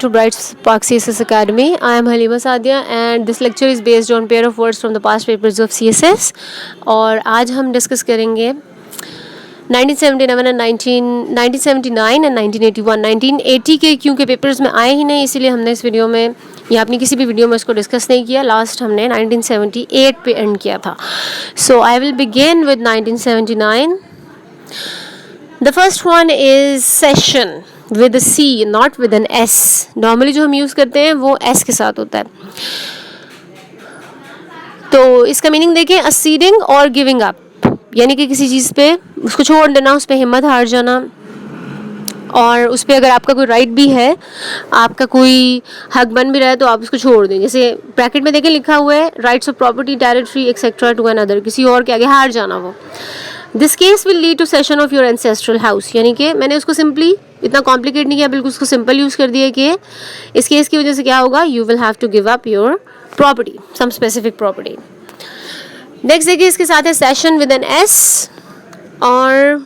to Bright Spark CSS Academy. I am Halima Sadia and this lecture is based on pair of words from the past papers of CSS. और आज हम discuss करेंगे 1979 and 1979 and 1981. 1980 के क्योंकि papers में आए ही नहीं, इसीलिए हमने इस वीडियो में या अपनी किसी भी वीडियो में इसको डिस्कस नहीं किया. लास्ट हमने 1978 पे एंड किया था. So I will begin with 1979. The first one is session with a C, not with an S. Normally जो हम यूज़ करते हैं वो S के साथ होता है. तो इसका मीनिंग देखें, acceding और giving up, यानी कि किसी चीज़ पे उसको छोड़ देना, उस पर हिम्मत हार जाना, और उस पर अगर आपका कोई राइट भी है, आपका कोई हक बन भी रहा है तो आप उसको छोड़ दें. जैसे ब्रैकेट में देखें लिखा हुआ है rights of property, territory etcetera to an other, किसी और के आगे हार जाना. वो this case will lead to cession of your ancestral house, यानी कि मैंने उसको सिंपली इतना कॉम्प्लिकेट नहीं किया, बिल्कुल उसको सिंपल यूज़ कर दिया कि इस केस की वजह से क्या होगा, you will have to give up your property, some specific property. Next देखिए, इसके साथ है सेशन विद एन एस. और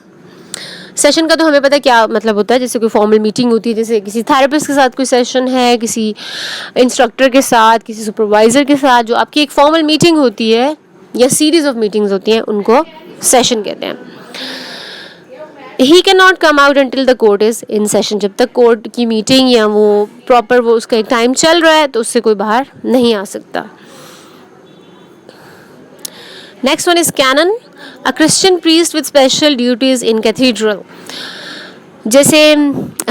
सेशन का तो हमें पता क्या मतलब होता है, जैसे कोई फॉर्मल मीटिंग होती है, जैसे किसी थेरेपिस्ट के साथ कोई सेशन है, किसी इंस्ट्रक्टर के साथ, किसी सुपरवाइज़र के साथ जो आपकी एक फॉर्मल मीटिंग होती है या सीरीज ऑफ मीटिंग्स होती हैं, उनको सेशन कहते हैं. He can not come out until the court is in session, जब तक कोर्ट की मीटिंग या वो प्रॉपर वो उसका एक टाइम चल रहा है तो उससे कोई बाहर नहीं आ सकता. Next one is canon, a Christian priest with special duties in cathedral. जैसे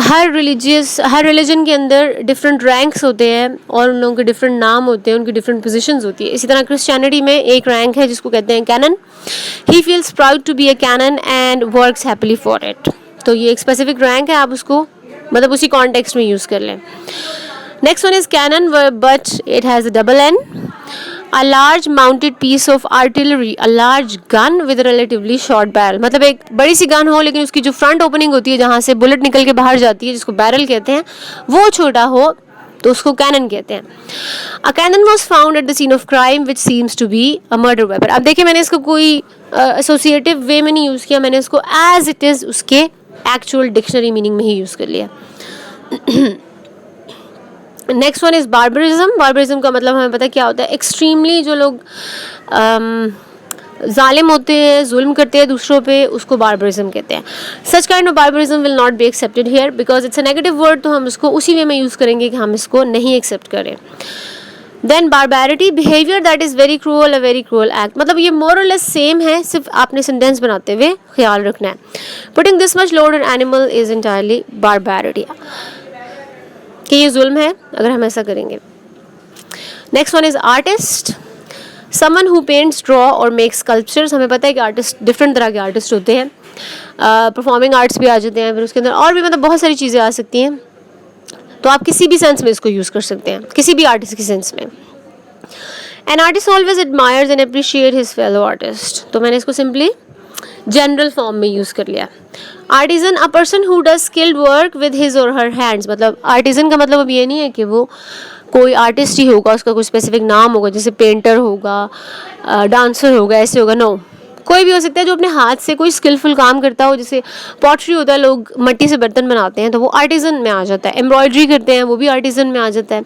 हर रिलीजन के अंदर डिफरेंट रैंक्स होते हैं और उन लोगों के डिफरेंट नाम होते हैं, उनकी डिफरेंट पोजीशंस होती है. इसी तरह क्रिश्चियनिटी में एक रैंक है जिसको कहते हैं canon. He feels proud to be a canon and works happily for it. तो ये एक स्पेसिफिक रैंक है, आप उसको मतलब उसी कॉन्टेक्स्ट में यूज़ कर लें. Next one is cannon but it has a double N. A large mounted piece of artillery, a large gun with a relatively short barrel. मतलब एक बड़ी सी गन हो लेकिन उसकी जो फ्रंट ओपनिंग होती है जहाँ से बुलेट निकल के बाहर जाती है, जिसको बैरल कहते हैं, वो छोटा हो तो उसको कैनन कहते हैं. A cannon was found at the scene of crime which seems to be a murder weapon. अब देखिए, मैंने इसको कोई एसोसिएटिव वे में नहीं यूज़ किया, मैंने इसको एज इट इज़ उसके एक्चुअल डिक्शनरी मीनिंग में ही यूज़ कर लिया. Next one is barbarism. Barbarism का मतलब हमें पता क्या होता है, एक्सट्रीमली जो लोग जालिम होते हैं, जुल्म करते हैं दूसरों पे, उसको बार्बरिज्म कहते हैं. Such kind of barbarism will not be accepted here because it's a negative word, तो हम इसको उसी वे में यूज़ करेंगे कि हम इसको नहीं एक्सेप्ट करें. Then barbarity, behaviour that is very cruel, a very cruel act. मतलब ये मोर और लेस सेम है, सिर्फ आपने सेंटेंस बनाते हुए ख्याल रखना है. Putting this much load on animal is entirely barbarity, कि ये जुल्म है अगर हम ऐसा करेंगे. Next one is artist, someone who paints, draw और मेक स्कल्पचर्स. हमें पता है कि आर्टिस्ट डिफरेंट तरह के आर्टिस्ट होते हैं, परफॉर्मिंग आर्ट्स भी आ जाते हैं, फिर उसके अंदर और भी मतलब बहुत सारी चीज़ें आ सकती हैं. तो आप किसी भी सेंस में इसको यूज़ कर सकते हैं, किसी भी आर्टिस्ट की सेंस में. An artist always admires and appreciate his fellow artist. तो मैंने इसको सिंपली जनरल फॉर्म में यूज़ कर लिया. Artisan, a person who does skilled work with his और हर हैंड्स. मतलब आर्टिजन का मतलब अब ये नहीं है कि वो कोई आर्टिस्ट ही होगा, उसका कोई स्पेसिफिक नाम होगा, जैसे पेंटर होगा, डांसर होगा, ऐसे होगा. नो, कोई भी हो सकता है जो अपने हाथ से कोई स्किलफुल काम करता हो. जैसे पॉटरी होता है, लोग मिट्टी से बर्तन बनाते हैं तो वो आर्टिजन में आ जाता है. एम्ब्रॉयडरी करते हैं, वो भी आर्टिजन में आ जाता है.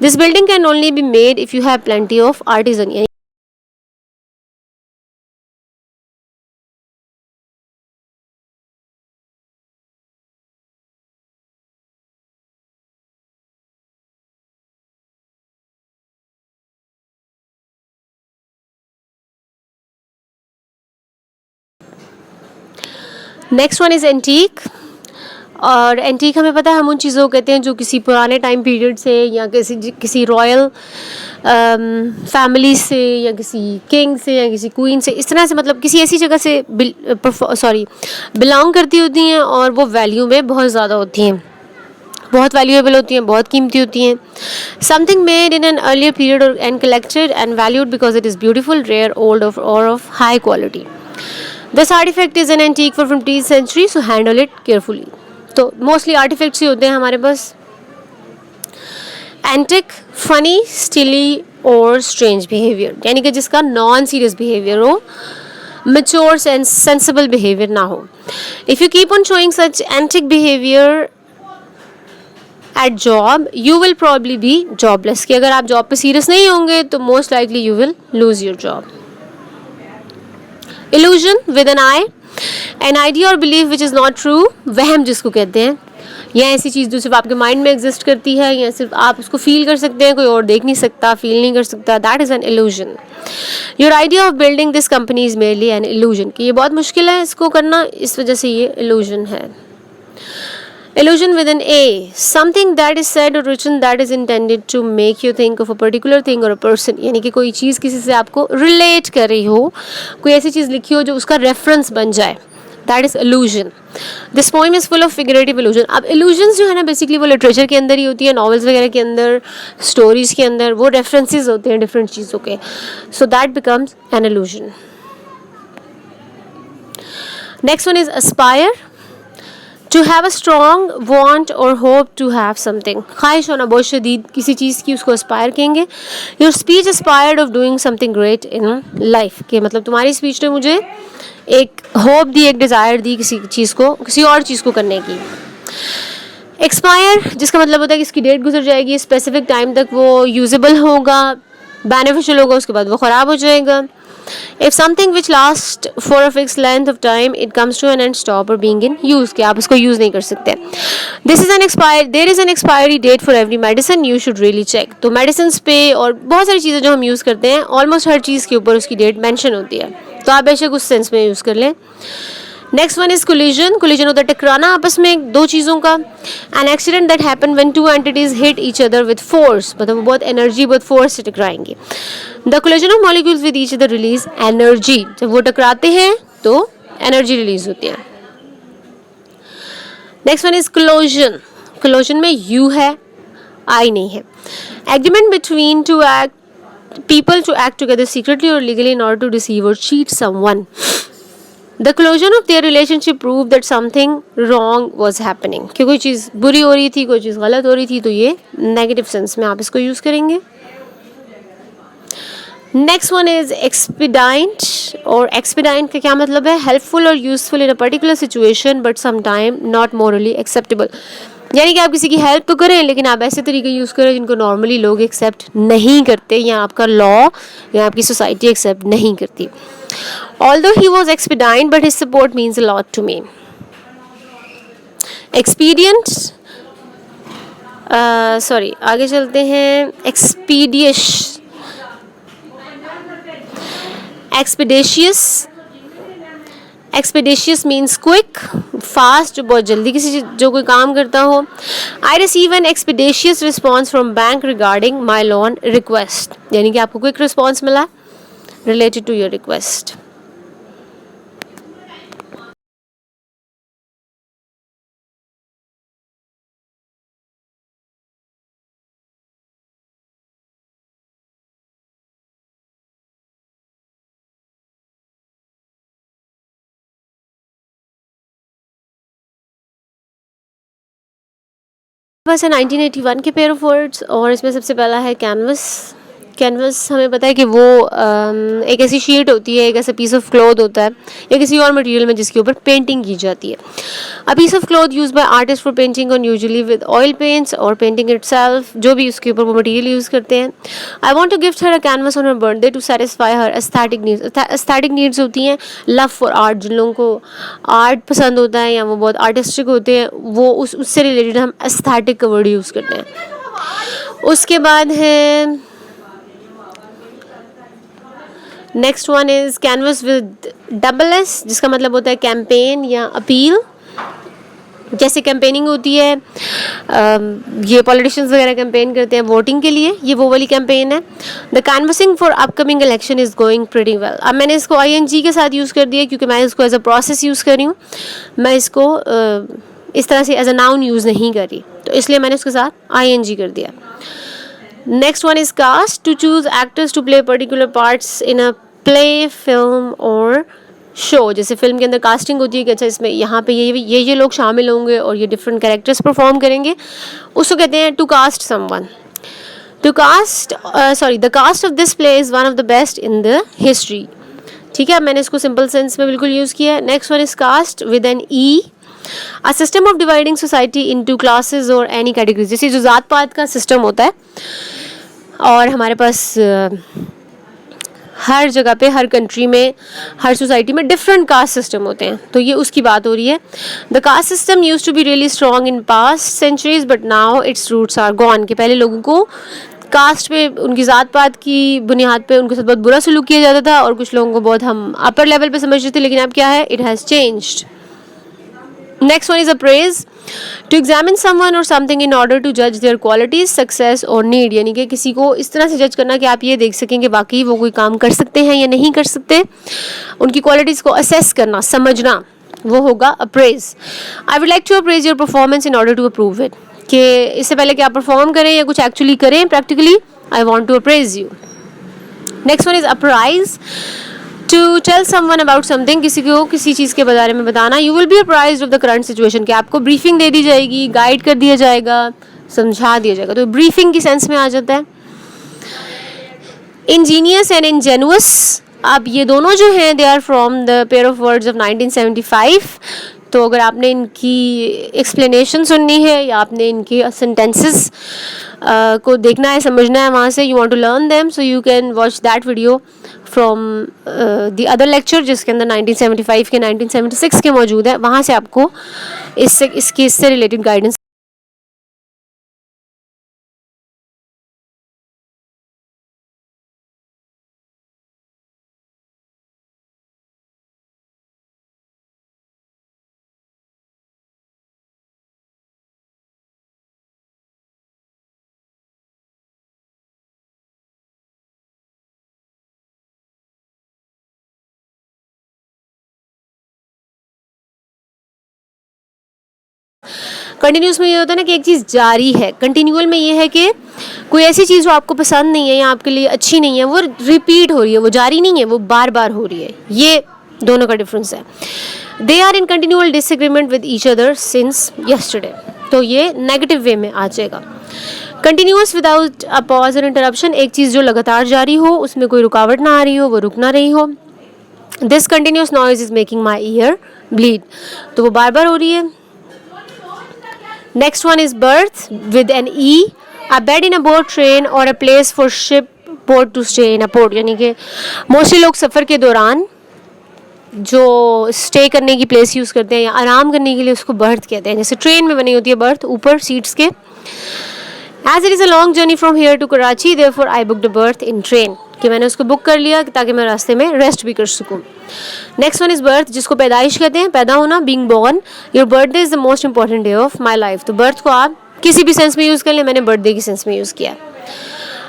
This building can only be made if you have plenty of artisan. Next one is antique. और एंटीक हमें पता है हम उन चीज़ों को कहते हैं जो किसी पुराने टाइम पीरियड से या किसी रॉयल फैमिली से या किसी किंग से या किसी क्वीन से, इस तरह से मतलब किसी ऐसी जगह से बिलोंग करती होती हैं और वो वैल्यू में बहुत ज़्यादा होती हैं, बहुत वैल्यूएबल होती हैं, बहुत कीमती होती हैं. Something made in an earlier period and collected and valued because it is beautiful, rare, old और of high quality. This artifact is an antique for 15th century, so handle it carefully. तो mostly artifacts ही होते हैं हमारे पास. Antic, funny, silly और strange behaviour, यानी कि जिसका नॉन सीरियस बिहेवियर हो, mature sensible behavior ना हो. If you keep on showing such antic behavior at job you will probably be jobless, कि अगर आप जॉब पे सीरियस नहीं होंगे तो most likely you will lose your job. Illusion with an I, an idea और belief which is not true, वहम जिसको कहते हैं, या ऐसी चीज़ जो सिर्फ आपके माइंड में एग्जिस्ट करती है, या सिर्फ आप उसको फील कर सकते हैं, कोई और देख नहीं सकता, फील नहीं कर सकता, that is an illusion. Your idea of building this company is merely an illusion, कि ये बहुत मुश्किल है इसको करना, इस वजह से ये इल्यूजन है. Illusion with an A, something that is said or written that is intended to make you think of a particular thing or a person, यानी कि कोई चीज़ किसी से आपको रिलेट कर रही हो, कोई ऐसी चीज़ लिखी हो जो उसका रेफरेंस बन जाए, that is illusion. This poem is full of figurative illusion. अब illusions जो है ना बेसिकली वो लिटरेचर के अंदर ही होती है, नॉवेल्स वगैरह के अंदर, स्टोरीज़ के अंदर वो रेफरेंसेस होते हैं डिफरेंट चीज़ों के, so that becomes N illusion. Next one is aspire. To have a strong want or hope to have something, ख्वाहिश होना बहुत शदीद किसी चीज़ की, उसको aspire कहेंगे. Your speech aspired of doing something great in life, के मतलब तुम्हारी स्पीच ने मुझे एक होप दी, एक डिज़ायर दी किसी चीज़ को, किसी और चीज़ को करने की. एक्सपायर जिसका मतलब होता है कि इसकी डेट गुजर जाएगी, स्पेसिफिक टाइम तक वो यूजेबल होगा, बेनिफिशियल होगा, उसके बाद वो ख़राब हो जाएगा. If something which lasts for a fixed length of time, it comes to an end, stop or being in use, कि आप उसको यूज़ नहीं कर सकते. There is an expiry date for every medicine, you should really check. तो medicines पे और बहुत सारी चीज़ें जो हम यूज़ करते हैं, ऑलमोस्ट हर चीज़ के ऊपर उसकी डेट मेंशन होती है, तो आप बेशक उस सेंस में यूज़ कर लें. Next one is collision. Collision होता है टकराना आपस में दो चीज़ों का. An accident that happen when two entities hit each other with force, मतलब वो बहुत एनर्जी, बहुत फोर्स से टकराएंगे. The collision of molecules with each other release energy. जब वो टकराते हैं तो एनर्जी रिलीज होती है. Next one is collusion. Collusion में यू है, आई नहीं है. Agreement between two act people to act together secretly or legally in order to deceive or cheat someone. The closure of their relationship proved that something wrong was happening. कि कोई चीज़ बुरी हो रही थी, कोई चीज़ गलत हो रही थी, तो ये नेगेटिव सेंस में आप इसको यूज़ करेंगे. Next one is expedient. और एक्सपीडाइंट का क्या मतलब है? हेल्पफुल और useful in a particular situation but sometime not morally acceptable. यानी कि आप किसी की हेल्प तो करें लेकिन आप ऐसे तरीके यूज़ करें जिनको नॉर्मली लोग एक्सेप्ट नहीं करते, या आपका लॉ या आपकी सोसाइटी एक्सेप्ट नहीं करती. Although he was expedient, but his support means a lot to me. Expedient. आगे चलते हैं. Expeditious. Expeditious means quick, fast, जो बहुत जल्दी किसी जो कोई काम करता हो. I receive an expeditious response from bank regarding my loan request. यानी कि आपको क्विक रिस्पॉन्स मिला related to your request. बस है 1981 के पेयर ऑफ वर्ड्स, और इसमें सबसे पहला है कैनवस. कैनवस हमें पता है कि वो एक ऐसी शीट होती है, एक ऐसा पीस ऑफ क्लॉथ होता है या किसी और मटेरियल में जिसके ऊपर पेंटिंग की जाती है. A piece of cloth use by artist for painting on usually with oil paints और पेंटिंग इटसेल्फ, जो भी उसके ऊपर वो मटेरियल यूज़ करते हैं. I want to gift her a canvas on her birthday to satisfy her aesthetic needs. Aesthetic needs होती हैं लव फॉर आर्ट. जिन लोगों को आर्ट पसंद होता है या वो बहुत आर्टिस्टिक होते हैं, वो उससे रिलेटेड हम एस्थेटिक का वर्ड यूज़ करते हैं. उसके बाद है next one is canvas with double S, जिसका मतलब होता है कैंपेन या अपील. जैसे कैंपेनिंग होती है, ये पॉलिटिशियंस वगैरह कैंपेन करते हैं वोटिंग के लिए, ये वो वाली कैंपेन है. The canvassing for upcoming election is going pretty well. अब मैंने इसको ING के साथ यूज़ कर दिया क्योंकि मैं इसको एज अ प्रोसेस यूज़ कर रही हूँ. मैं इसको इस तरह से एज अ नाउन यूज़ नहीं कर रही, तो इसलिए मैंने उसके साथ ING कर दिया. Next one is cast. To choose actors to play particular parts in a play, film और शो. जैसे फिल्म के अंदर कास्टिंग होती है कि अच्छा इसमें यहाँ पे ये लोग शामिल होंगे और ये डिफरेंट कैरेक्टर्स परफॉर्म करेंगे, उसको कहते हैं to cast someone. The cast of this play is one of the best in the history. ठीक है, मैंने इसको सिंपल सेंस में बिल्कुल यूज़ किया है. Next one is caste with an E. A system of dividing society into classes और any categories, जैसे जो जात पात का सिस्टम होता है और हमारे पास हर जगह पे, हर कंट्री में, हर सोसाइटी में डिफरेंट कास्ट सिस्टम होते हैं, तो ये उसकी बात हो रही है. The caste system used to be really strong in past centuries but now its roots are gone. कि पहले लोगों को कास्ट पे, उनकी ज़ात पात की बुनियाद पे उनके साथ बहुत बुरा सलूक किया जाता था और कुछ लोगों को बहुत हम अपर लेवल पे समझते थे, लेकिन अब क्या है, it has changed. Next one is appraise, to examine someone और समथिंग इन ऑर्डर टू जज देयर क्वालिटीज, सक्सेस और नीड. यानी कि किसी को इस तरह से जज करना कि आप ये देख सकें कि वाकई वो कोई काम कर सकते हैं या नहीं कर सकते. उनकी क्वालिटीज़ को असेस करना, समझना, वो होगा appraise. I would like to appraise your performance in order to approve it. कि इससे पहले कि आप परफॉर्म करें या कुछ एक्चुअली करें practically, I want to apprise you. Next one is apprise, to tell someone about something. किसी को किसी चीज़ के बारे में बताना. You will be apprised of the current situation. कि आपको ब्रीफिंग दे दी जाएगी, गाइड कर दिया जाएगा, समझा दिया जाएगा, तो ब्रीफिंग की सेंस में आ जाता है. इंजीनियस एंड इंजेनुअस, अब ये दोनों जो हैं they are from the pair of words of 1975. तो अगर आपने इनकी एक्सप्लेनेशन सुननी है या आपने इनके सेंटेंसेस को देखना है, समझना है वहाँ से, you want to learn them, so you can watch that video from the other lecture, जिसके अंदर 1975 के 1976 के मौजूद है. वहाँ से आपको इससे रिलेटेड गाइडेंस. कंटिन्यूस में ये होता है ना कि एक चीज़ जारी है. कंटिन्यूअल में ये है कि कोई ऐसी चीज़ जो आपको पसंद नहीं है या आपके लिए अच्छी नहीं है, वो रिपीट हो रही है, वो जारी नहीं है, वो बार बार हो रही है. ये दोनों का डिफरेंस है. They are in continual disagreement with each other since yesterday. तो ये नेगेटिव वे में आ जाएगा. कंटिन्यूअस विदाउट अ पॉज और इंटरप्शन, एक चीज़ जो लगातार जारी हो, उसमें कोई रुकावट ना आ रही हो, वो रुक ना रही हो. This continuous noise is making my year bleed. तो वो बार बार हो रही है. Next one is berth with an E, a bed in a boat, train or a place for ship port to stay in a port. यानी कि mostly लोग सफ़र के दौरान जो स्टे करने की प्लेस यूज़ करते हैं या आराम करने के लिए, उसको बर्थ कहते हैं. जैसे ट्रेन में बनी होती है बर्थ ऊपर सीट्स के. As it is a long journey from here to Karachi, therefore I booked a berth in train. कि मैंने उसको बुक कर लिया ताकि मैं रास्ते में रेस्ट भी कर सकूँ. नेक्स्ट वन इज़ बर्थ, जिसको पैदाइश कहते हैं, पैदा होना, being born. Your birthday is the most important day of my life. तो बर्थ को आप किसी भी सेंस में यूज़ कर लें, मैंने बर्थडे की सेंस में यूज़ किया.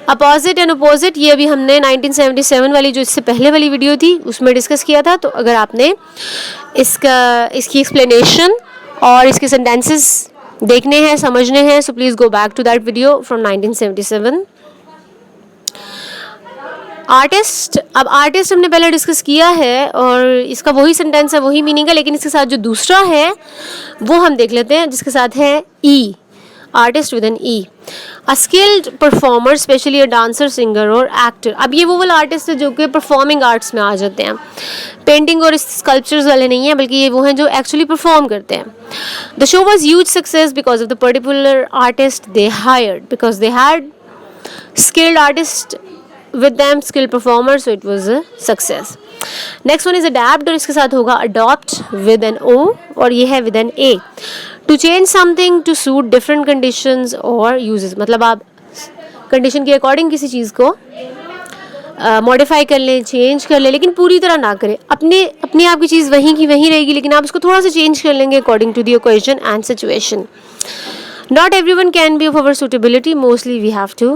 अपोजिट एंड अपोजिट, ये अभी हमने 1977 वाली जो इससे पहले वाली वीडियो थी उसमें डिस्कस किया था. तो अगर आपने इसकी एक्सप्लेनेशन और इसके सेंटेंसेस देखने हैं, समझने हैं, so please go back to that video from 1977. Artist, अब आर्टिस्ट हमने पहले डिस्कस किया है और इसका वही सेंटेंस है, वही मीनिंग है, लेकिन इसके साथ जो दूसरा है वो हम देख लेते हैं, जिसके साथ है E. Artiste with an E, a skilled performer, specially a dancer, singer और एक्टर. अब ये वो वाला आर्टिस्ट है जो कि परफॉर्मिंग आर्ट्स में आ जाते हैं. पेंटिंग और स्कल्पचर्स वाले नहीं हैं, बल्कि ये वो हैं जो एक्चुअली परफॉर्म करते हैं. The show was huge success because of the particular artist they hired, because they had skilled artist with them, skilled performer, so it was a success. Next one is adapt, और इसके साथ होगा adopt with an O और ये है with an A. To change something to suit different conditions or uses, मतलब आप condition के अकॉर्डिंग किसी चीज़ को मॉडिफाई कर लें, चेंज कर लें, लेकिन पूरी तरह ना करें. अपनी आपकी चीज़ वहीं की वहीं रहेगी, लेकिन आप उसको थोड़ा सा चेंज कर लेंगे according to the occasion and situation. Not everyone can be of our suitability, mostly we have to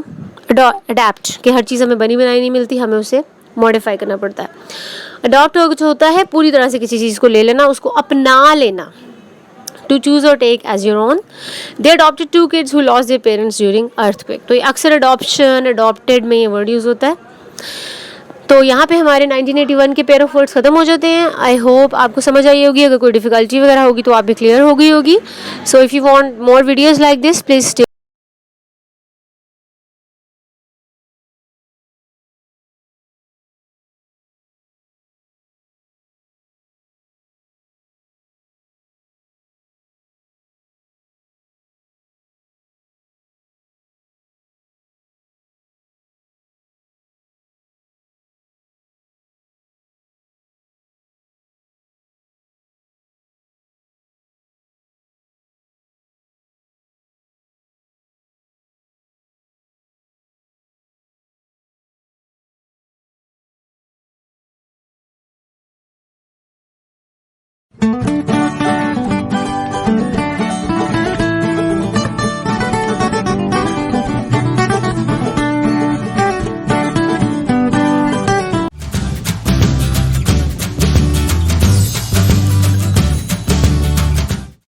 adapt. कि हर चीज़ हमें बनी बनाई नहीं मिलती, हमें उसे मॉडिफाई करना पड़ता है. अडॉप्ट कुछ होता है पूरी तरह से किसी चीज़ को ले लेना, उसको अपना लेना. To choose or take as your own. They adopted 2 kids who lost their parents during earthquake. तो ये अक्सर adoption, adopted में ये वर्ड यूज़ होता है. तो यहाँ पे हमारे 1981 के पेयर ऑफ वर्ड्स ख़त्म हो जाते हैं. आई होप आपको समझ आई होगी. अगर कोई डिफ़िकल्टी वगैरह होगी तो आप भी क्लियर हो गई होगी. So if you want more videos like this, please